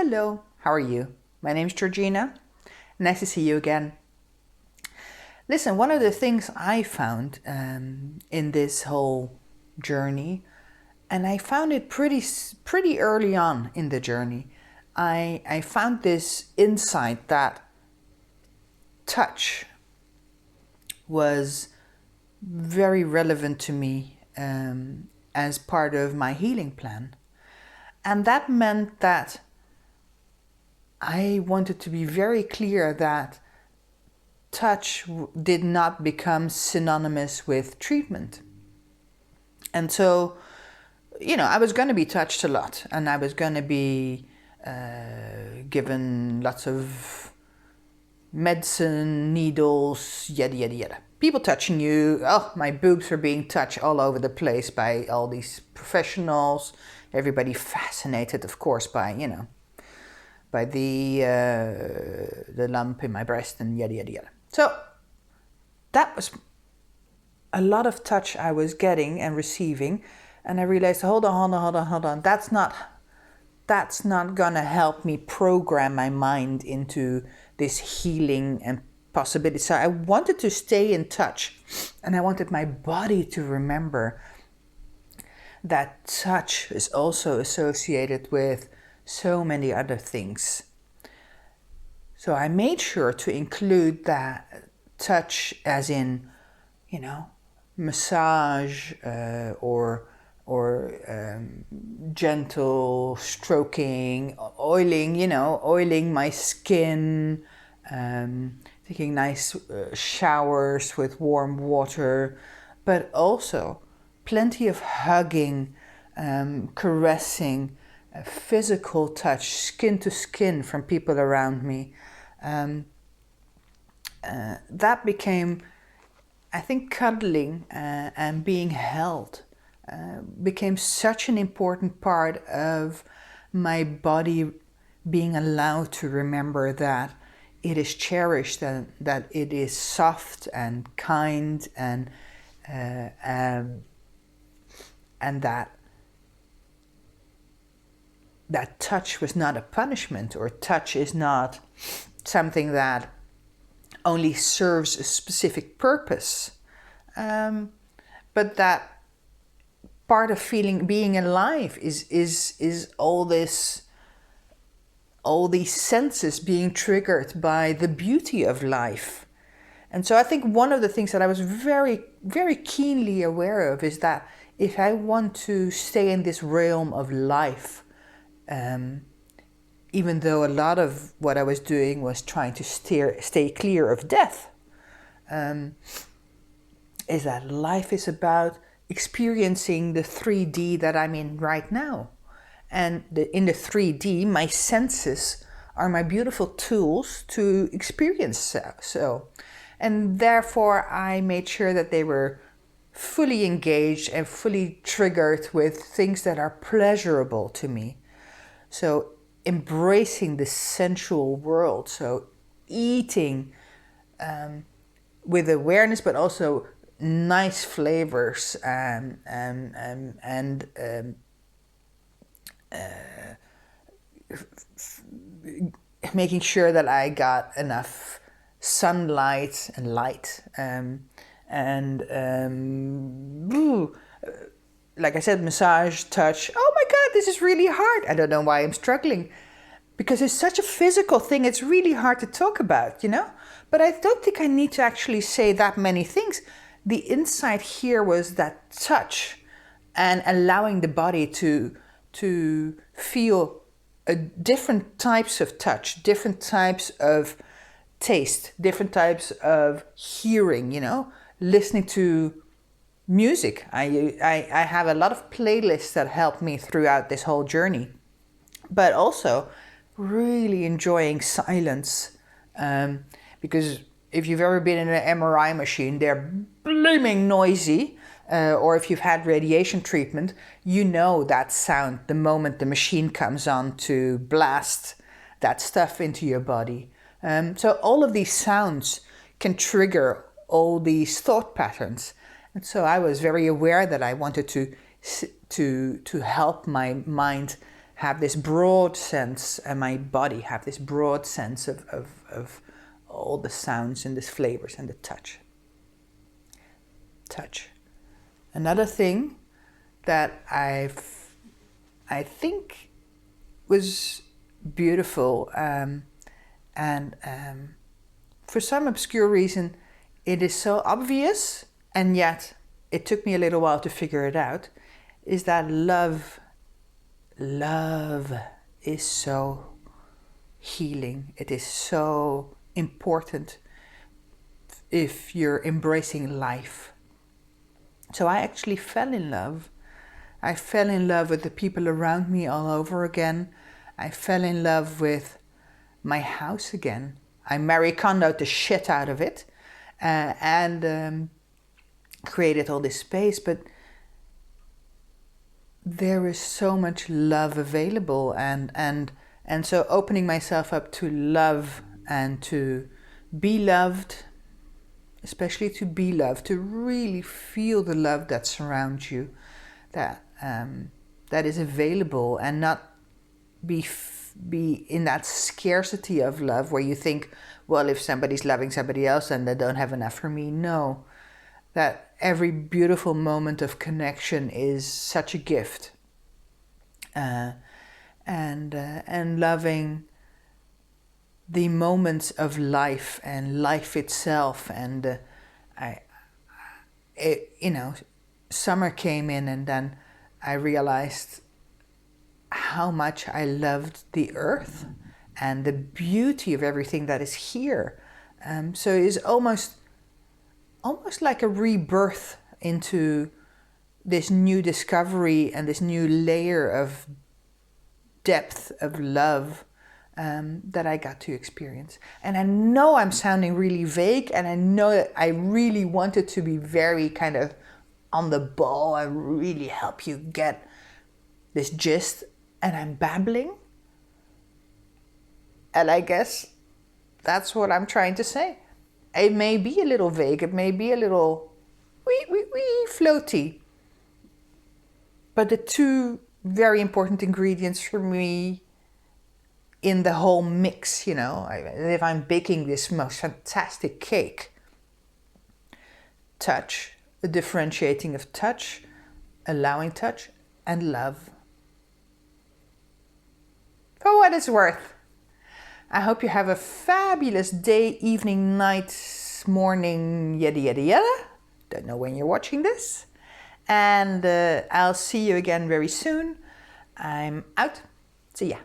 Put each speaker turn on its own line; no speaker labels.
Hello, how are you? My name's Georgina. Nice to see you again. Listen, one of the things I found in this whole journey, and I found it pretty early on in the journey, I found this insight that touch was very relevant to me as part of my healing plan. And that meant that I wanted to be very clear that touch did not become synonymous with treatment. And so, I was going to be touched a lot, and I was going to be given lots of medicine, needles, yada, yada, yada. People touching you. Oh, my boobs are being touched all over the place by all these professionals. Everybody fascinated, of course, by the lump in my breast and yada, yada, yada. So that was a lot of touch I was getting and receiving. And I realized, hold on. That's not gonna help me program my mind into this healing and possibility. So I wanted to stay in touch, and I wanted my body to remember that touch is also associated with so many other things. So I made sure to include that touch as in, massage or gentle stroking, oiling my skin, taking nice showers with warm water, but also plenty of hugging, caressing, physical touch, skin to skin from people around me. That became, I think, cuddling and being held became such an important part of my body being allowed to remember that it is cherished and that it is soft and kind and that touch was not a punishment, or touch is not something that only serves a specific purpose, but that part of being alive is all these senses being triggered by the beauty of life. And so I think one of the things that I was very, very keenly aware of is that if I want to stay in this realm of life, even though a lot of what I was doing was trying to stay clear of death, is that life is about experiencing the 3D that I'm in right now. And in the 3D, my senses are my beautiful tools to experience so. And therefore, I made sure that they were fully engaged and fully triggered with things that are pleasurable to me. So embracing the sensual world, so eating with awareness, but also nice flavors and making sure that I got enough sunlight and light, like I said, massage, touch. Oh my God, this is really hard. I don't know why I'm struggling, because it's such a physical thing. It's really hard to talk about, But I don't think I need to actually say that many things. The insight here was that touch and allowing the body to feel different types of touch, different types of taste, different types of hearing, listening to music. I have a lot of playlists that help me throughout this whole journey, but also really enjoying silence, because if you've ever been in an MRI machine, they're blooming noisy, or if you've had radiation treatment, you know that sound the moment the machine comes on to blast that stuff into your body. So all of these sounds can trigger all these thought patterns. And so I was very aware that I wanted to help my mind have this broad sense, and my body have this broad sense of all the sounds and the flavors and the touch. Touch. Another thing that I think was beautiful, and for some obscure reason, it is so obvious, and yet it took me a little while to figure it out, is that love is so healing. It is so important if you're embracing life. So I actually fell in love. I fell in love with the people around me all over again. I fell in love with my house again. I Marie Kondo'd the shit out of it, and created all this space, but there is so much love available, and so opening myself up to love and to be loved, especially to be loved, to really feel the love that surrounds you, that is available, and not be in that scarcity of love where you think, well, if somebody's loving somebody else, then they don't have enough for me. No, that every beautiful moment of connection is such a gift, and loving the moments of life and life itself. And summer came in, and then I realized how much I loved the earth and the beauty of everything that is here. So it's almost like a rebirth into this new discovery and this new layer of depth of love that I got to experience. And I know I'm sounding really vague, and I know that I really wanted to be very kind of on the ball and really help you get this gist, and I'm babbling. And I guess that's what I'm trying to say. It may be a little vague, it may be a little wee floaty. But the two very important ingredients for me in the whole mix, if I'm baking this most fantastic cake, touch, the differentiating of touch, allowing touch, and love. For what it's worth, I hope you have a fabulous day, evening, night, morning, yada yada yada. Don't know when you're watching this. And I'll see you again very soon. I'm out. See ya.